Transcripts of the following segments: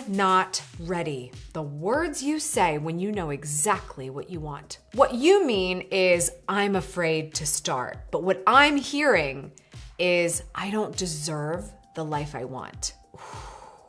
not ready. The words you say when you know exactly what you want. What you mean is, I'm afraid to start. But what I'm hearing is, I don't deserve the life I want.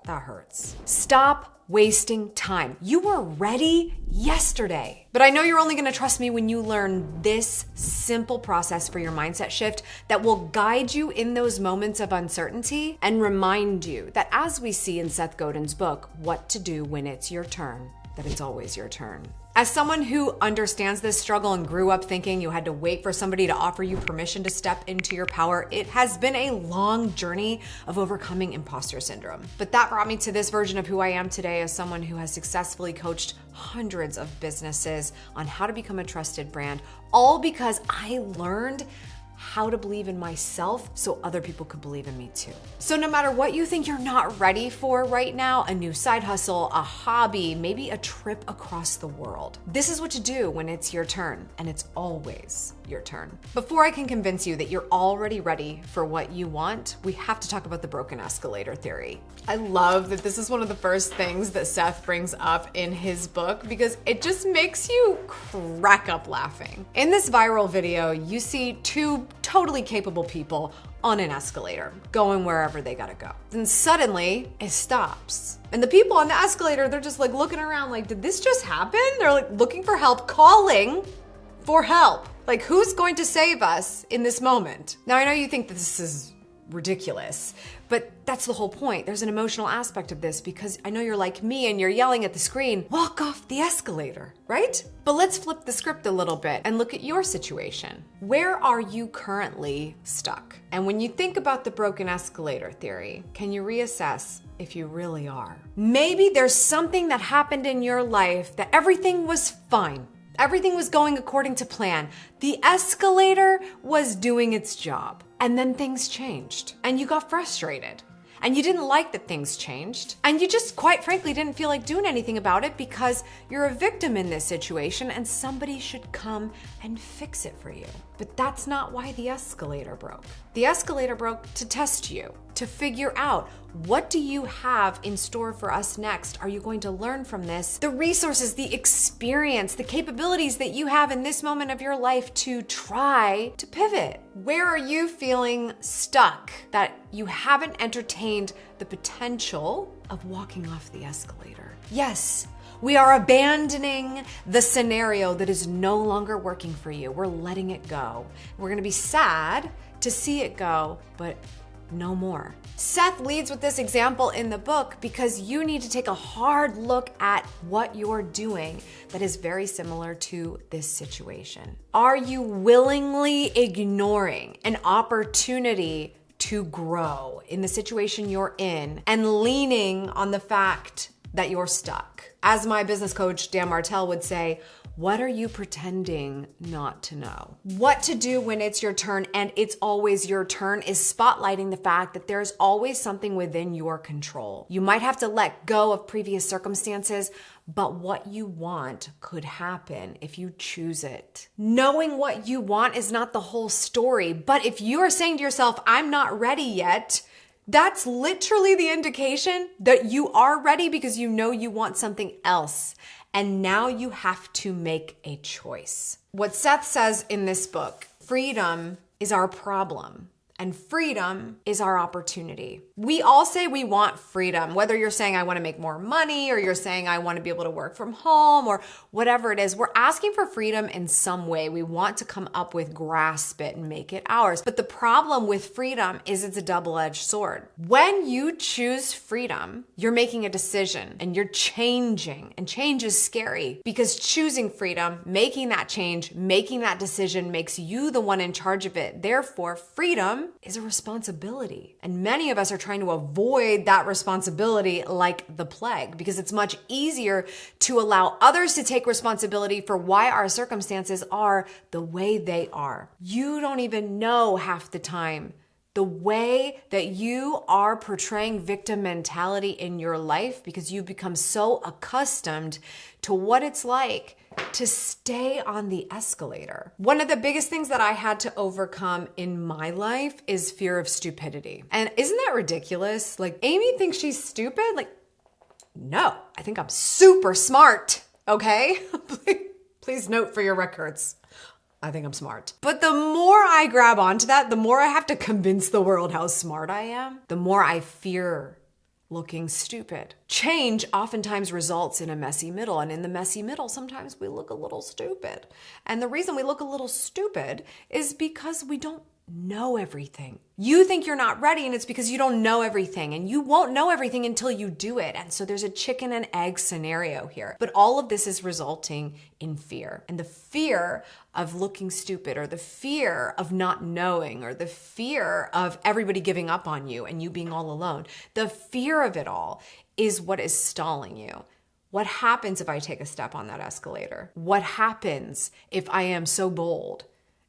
That hurts. Stop wasting time. You were ready yesterday. But I know you're only gonna trust me when you learn this simple process for your mindset shift that will guide you in those moments of uncertainty and remind you that, as we see in Seth Godin's book, What to Do When It's Your Turn, that it's always your turn. As someone who understands this struggle and grew up thinking you had to wait for somebody to offer you permission to step into your power, it has been a long journey of overcoming imposter syndrome. But that brought me to this version of who I am today as someone who has successfully coached hundreds of businesses on how to become a trusted brand, all because I learned how to believe in myself so other people could believe in me too. So no matter what you think you're not ready for right now, a new side hustle, a hobby, maybe a trip across the world, this is what to do when it's your turn, and it's always your turn. Before I can convince you that you're already ready for what you want, we have to talk about the broken escalator theory. I love that this is one of the first things that Seth brings up in his book because it just makes you crack up laughing. In this viral video, you see two totally capable people on an escalator, going wherever they gotta go. Then suddenly, it stops. And the people on the escalator, they're just like looking around like, did this just happen? They're like looking for help, calling for help. Like, who's going to save us in this moment? Now, I know you think that this is ridiculous, but that's the whole point. There's an emotional aspect of this because I know you're like me and you're yelling at the screen, walk off the escalator, right? But let's flip the script a little bit and look at your situation. Where are you currently stuck? And when you think about the broken escalator theory, can you reassess if you really are? Maybe there's something that happened in your life that everything was fine. Everything was going according to plan. The escalator was doing its job. And then things changed. And you got frustrated. And you didn't like that things changed. And you just, quite frankly, didn't feel like doing anything about it because you're a victim in this situation and somebody should come and fix it for you. But that's not why the escalator broke. The escalator broke to test you, to figure out, what do you have in store for us next? Are you going to learn from this? The resources, the experience, the capabilities that you have in this moment of your life to try to pivot. Where are you feeling stuck that you haven't entertained the potential of walking off the escalator? Yes, we are abandoning the scenario that is no longer working for you. We're letting it go. We're gonna be sad to see it go, but no more. Seth leads with this example in the book because you need to take a hard look at what you're doing that is very similar to this situation. Are you willingly ignoring an opportunity to grow in the situation you're in and leaning on the fact that you're stuck? As my business coach, Dan Martell, would say, what are you pretending not to know? What to do when it's your turn and it's always your turn is spotlighting the fact that there's always something within your control. You might have to let go of previous circumstances, but what you want could happen if you choose it. Knowing what you want is not the whole story, but if you are saying to yourself, I'm not ready yet, that's literally the indication that you are ready because you know you want something else. And now you have to make a choice. What Seth says in this book, freedom is our problem. And freedom is our opportunity. We all say we want freedom, whether you're saying I want to make more money or you're saying I want to be able to work from home or whatever it is. We're asking for freedom in some way. We want to come up with, grasp it and make it ours. But the problem with freedom is it's a double-edged sword. When you choose freedom, you're making a decision and you're changing. And change is scary because choosing freedom, making that change, making that decision makes you the one in charge of it. Therefore, freedom is a responsibility. And many of us are trying to avoid that responsibility like the plague because it's much easier to allow others to take responsibility for why our circumstances are the way they are. You don't even know half the time the way that you are portraying victim mentality in your life because you've become so accustomed to what it's like to stay on the escalator. One of the biggest things that I had to overcome in my life is fear of stupidity. And isn't that ridiculous? Like, Amy thinks she's stupid? Like, No, I think I'm super smart, okay? Please note for your records. I think I'm smart. But the more I grab onto that, the more I have to convince the world how smart I am, the more I fear looking stupid. Change oftentimes results in a messy middle, and in the messy middle, sometimes we look a little stupid. And the reason we look a little stupid is because we don't know everything. You think you're not ready, and it's because you don't know everything, and you won't know everything until you do it. And so there's a chicken and egg scenario here. But all of this is resulting in fear. And the fear of looking stupid, or the fear of not knowing, or the fear of everybody giving up on you and you being all alone, the fear of it all is what is stalling you. What happens if I take a step on that escalator? What happens if I am so bold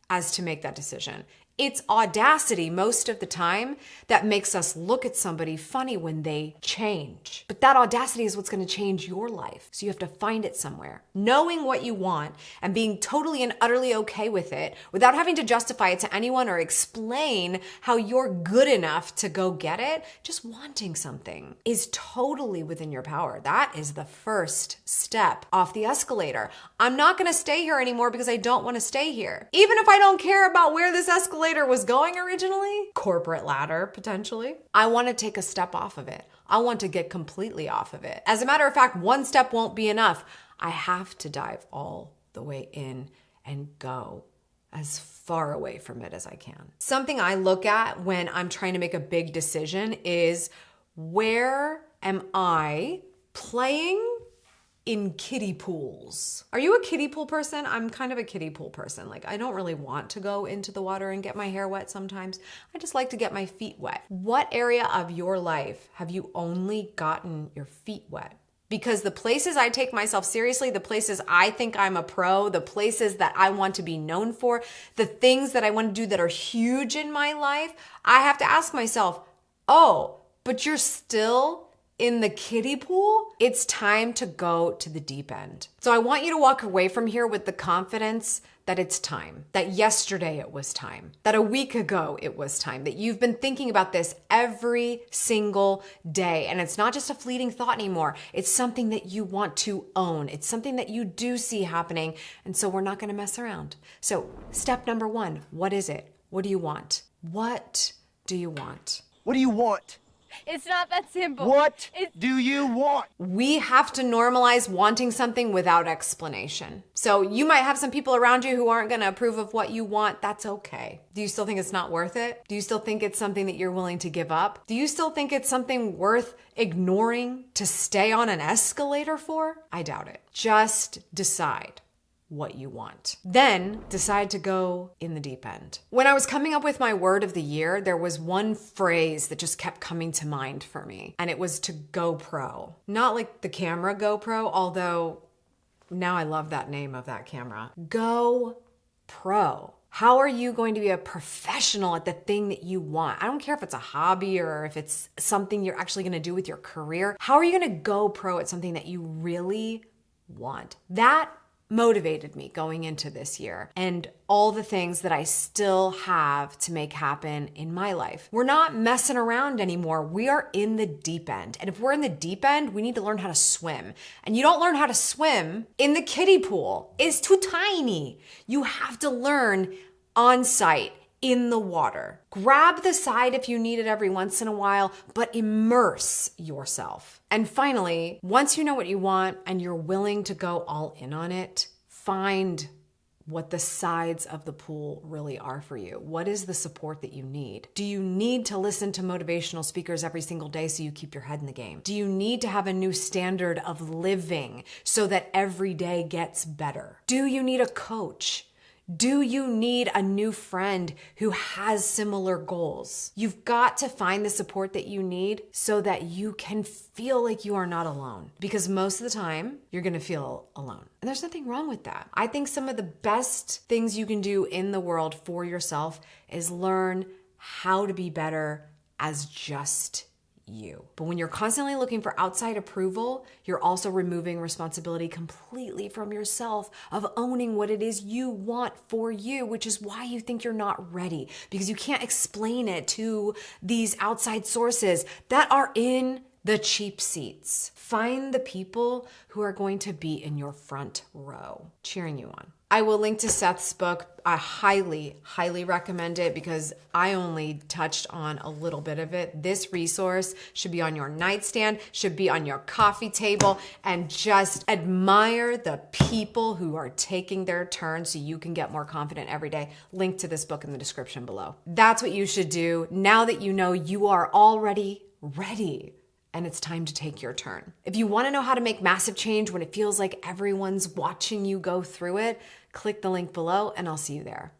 as to make that decision? It's audacity most of the time that makes us look at somebody funny when they change. But that audacity is what's going to change your life. So you have to find it somewhere. Knowing what you want and being totally and utterly okay with it without having to justify it to anyone or explain how you're good enough to go get it, just wanting something is totally within your power. That is the first step off the escalator. I'm not going to stay here anymore because I don't want to stay here. Even if I don't care about where this escalator was going originally, corporate ladder potentially, I want to take a step off of it. I want to get completely off of it. As a matter of fact, one step won't be enough. I have to dive all the way in and go as far away from it as I can. Something I look at when I'm trying to make a big decision is, where am I playing in kiddie pools? Are you a kiddie pool person? I'm kind of a kiddie pool person. Like, I don't really want to go into the water and get my hair wet sometimes. I just like to get my feet wet. What area of your life have you only gotten your feet wet? Because the places I take myself seriously, the places I think I'm a pro, the places that I want to be known for, the things that I want to do that are huge in my life, I have to ask myself, oh, but you're still in the kiddie pool? It's time to go to the deep end. So I want you to walk away from here with the confidence that it's time, that yesterday it was time, that a week ago it was time, that you've been thinking about this every single day. And it's not just a fleeting thought anymore. It's something that you want to own. It's something that you do see happening. And so we're not going to mess around. So step number one, what is it? What do you want? What do you want? What do you want? It's not that simple. What do you want? We have to normalize wanting something without explanation. So you might have some people around you who aren't going to approve of what you want. That's okay. Do you still think it's not worth it? Do you still think it's something that you're willing to give up? Do you still think it's something worth ignoring to stay on an escalator for? I doubt it. Just decide what you want. Then decide to go in the deep end. When I was coming up with my word of the year, there was one phrase that just kept coming to mind for me, and it was to go pro. Not like the camera GoPro, although now I love that name of that camera. Go pro. How are you going to be a professional at the thing that you want? I don't care if it's a hobby or if it's something you're actually going to do with your career. How are you going to go pro at something that you really want? That motivated me going into this year and all the things that I still have to make happen in my life. We're not messing around anymore. We are in the deep end. And if we're in the deep end, we need to learn how to swim. And you don't learn how to swim in the kiddie pool. It's too tiny. You have to learn on site in the water. Grab the side if you need it every once in a while, but immerse yourself. And finally, once you know what you want and you're willing to go all in on it, find what the sides of the pool really are for you. What is the support that you need? Do you need to listen to motivational speakers every single day so you keep your head in the game? Do you need to have a new standard of living so that every day gets better? Do you need a coach? Do you need a new friend who has similar goals? You've got to find the support that you need so that you can feel like you are not alone. Because most of the time, you're going to feel alone. And there's nothing wrong with that. I think some of the best things you can do in the world for yourself is learn how to be better as just you. But when you're constantly looking for outside approval, you're also removing responsibility completely from yourself of owning what it is you want for you, which is why you think you're not ready, because you can't explain it to these outside sources that are in the cheap seats. Find the people who are going to be in your front row, cheering you on. I will link to Seth's book. I highly, highly recommend it because I only touched on a little bit of it. This resource should be on your nightstand, should be on your coffee table, and just admire the people who are taking their turn so you can get more confident every day. Link to this book in the description below. That's what you should do now that you know you are already ready. And it's time to take your turn. If you want to know how to make massive change when it feels like everyone's watching you go through it, click the link below and I'll see you there.